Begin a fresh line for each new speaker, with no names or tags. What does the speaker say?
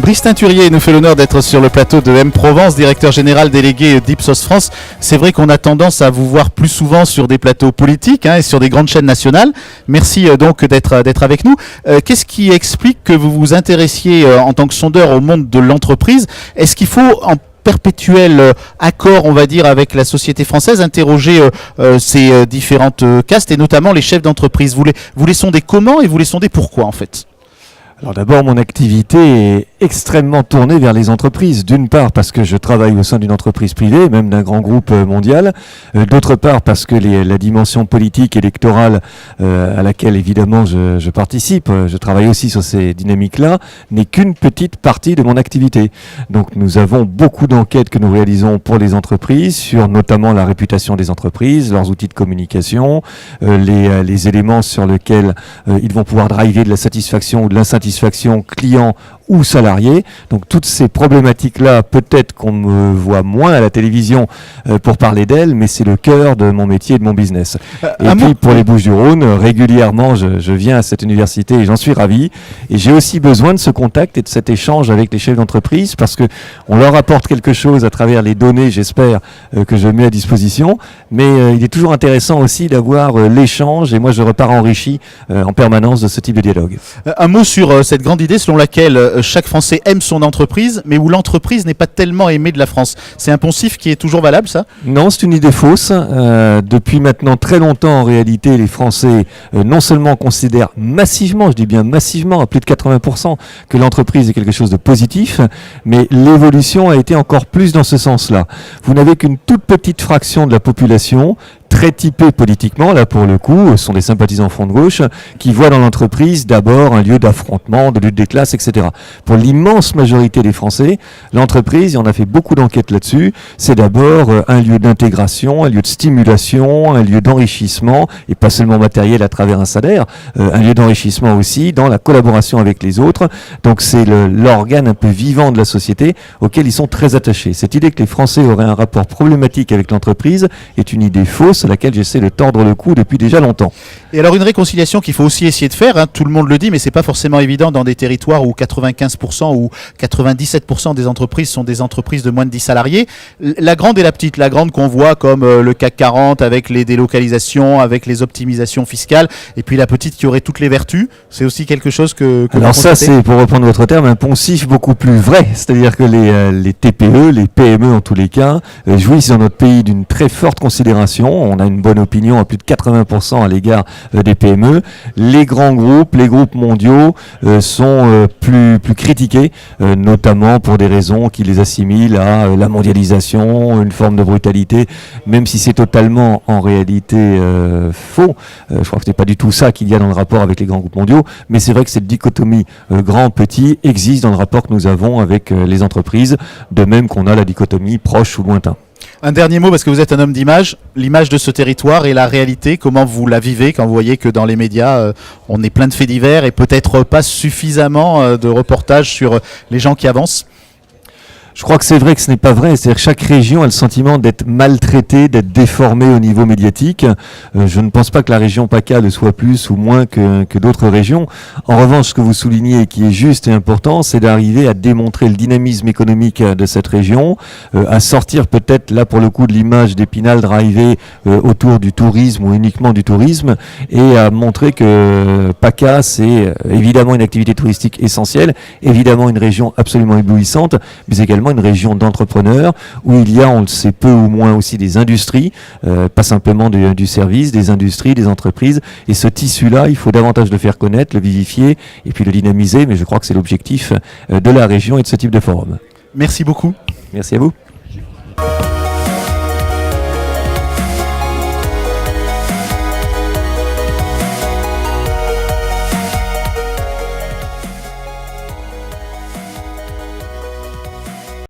Brice Teinturier nous fait l'honneur d'être sur le plateau de M Provence, directeur général délégué d'Ipsos France. C'est vrai qu'on a tendance à vous voir plus souvent sur des plateaux politiques et sur des grandes chaînes nationales. Merci donc d'être avec nous. Qu'est-ce qui explique que vous vous intéressiez en tant que sondeur au monde de l'entreprise? Est-ce qu'il faut en perpétuel accord, on va dire, avec la société française, interroger ces différentes castes et notamment les chefs d'entreprise? Vous les sondez comment et vous les sondez pourquoi en fait?
Alors d'abord, mon activité est extrêmement tournée vers les entreprises. D'une part parce que je travaille au sein d'une entreprise privée, même d'un grand groupe mondial. D'autre part parce que la dimension politique électorale à laquelle évidemment je participe, je travaille aussi sur ces dynamiques-là, n'est qu'une petite partie de mon activité. Donc nous avons beaucoup d'enquêtes que nous réalisons pour les entreprises, sur notamment la réputation des entreprises, leurs outils de communication, les éléments sur lesquels ils vont pouvoir driver de la satisfaction ou de l'insatisfaction client ou salarié. Donc toutes ces problématiques-là, peut-être qu'on me voit moins à la télévision pour parler d'elles, mais c'est le cœur de mon métier et de mon business. Et puis pour les Bouches-du-Rhône, régulièrement je viens à cette université et j'en suis ravi. Et j'ai aussi besoin de ce contact et de cet échange avec les chefs d'entreprise parce que on leur apporte quelque chose à travers les données, j'espère, que je mets à disposition. Mais il est toujours intéressant aussi d'avoir l'échange et moi je repars enrichi en permanence de ce type de dialogue.
Un mot sur cette grande idée selon laquelle chaque Français aime son entreprise, mais où l'entreprise n'est pas tellement aimée de la France. C'est un poncif qui est toujours valable, ça?
Non, c'est une idée fausse. Depuis maintenant très longtemps, en réalité, les Français non seulement considèrent massivement, je dis bien massivement, à plus de 80%, que l'entreprise est quelque chose de positif, mais l'évolution a été encore plus dans ce sens-là. Vous n'avez qu'une toute petite fraction de la population très typés politiquement, là pour le coup, sont des sympathisants front de gauche, qui voient dans l'entreprise d'abord un lieu d'affrontement, de lutte des classes, etc. Pour l'immense majorité des Français, l'entreprise, et on a fait beaucoup d'enquêtes là-dessus, c'est d'abord un lieu d'intégration, un lieu de stimulation, un lieu d'enrichissement, et pas seulement matériel à travers un salaire, un lieu d'enrichissement aussi dans la collaboration avec les autres. Donc c'est l'organe un peu vivant de la société auquel ils sont très attachés. Cette idée que les Français auraient un rapport problématique avec l'entreprise est une idée fausse à laquelle j'essaie de tordre le cou depuis déjà longtemps.
Et alors une réconciliation qu'il faut aussi essayer de faire, tout le monde le dit, mais c'est pas forcément évident dans des territoires où 95% ou 97% des entreprises sont des entreprises de moins de 10 salariés. La grande et la petite, la grande qu'on voit comme le CAC 40 avec les délocalisations, avec les optimisations fiscales, et puis la petite qui aurait toutes les vertus, c'est aussi quelque chose que
alors ça, c'est, pour reprendre votre terme, un poncif beaucoup plus vrai, c'est-à-dire que les TPE, les PME en tous les cas, jouissent dans notre pays d'une très forte considération. On a une bonne opinion à plus de 80% à l'égard des PME. Les grands groupes, les groupes mondiaux sont plus critiqués, notamment pour des raisons qui les assimilent à la mondialisation, une forme de brutalité, même si c'est totalement en réalité faux. Je crois que ce n'est pas du tout ça qu'il y a dans le rapport avec les grands groupes mondiaux, mais c'est vrai que cette dichotomie grand-petit existe dans le rapport que nous avons avec les entreprises, de même qu'on a la dichotomie proche ou lointain.
Un dernier mot, parce que vous êtes un homme d'image, l'image de ce territoire et la réalité, comment vous la vivez quand vous voyez que dans les médias, on est plein de faits divers et peut-être pas suffisamment de reportages sur les gens qui avancent?
Je crois que c'est vrai que ce n'est pas vrai. C'est-à-dire que chaque région a le sentiment d'être maltraitée, d'être déformée au niveau médiatique. Je ne pense pas que la région PACA le soit plus ou moins que d'autres régions. En revanche, ce que vous soulignez, qui est juste et important, c'est d'arriver à démontrer le dynamisme économique de cette région, à sortir peut-être là pour le coup de l'image d'Épinal drivée autour du tourisme ou uniquement du tourisme, et à montrer que PACA, c'est évidemment une activité touristique essentielle, évidemment une région absolument éblouissante, mais également une région d'entrepreneurs où il y a, on le sait peu ou moins aussi, des industries, pas simplement du service, des industries, des entreprises. Et ce tissu-là, il faut davantage le faire connaître, le vivifier et puis le dynamiser. Mais je crois que c'est l'objectif de la région et de ce type de forum.
Merci beaucoup.
Merci à vous.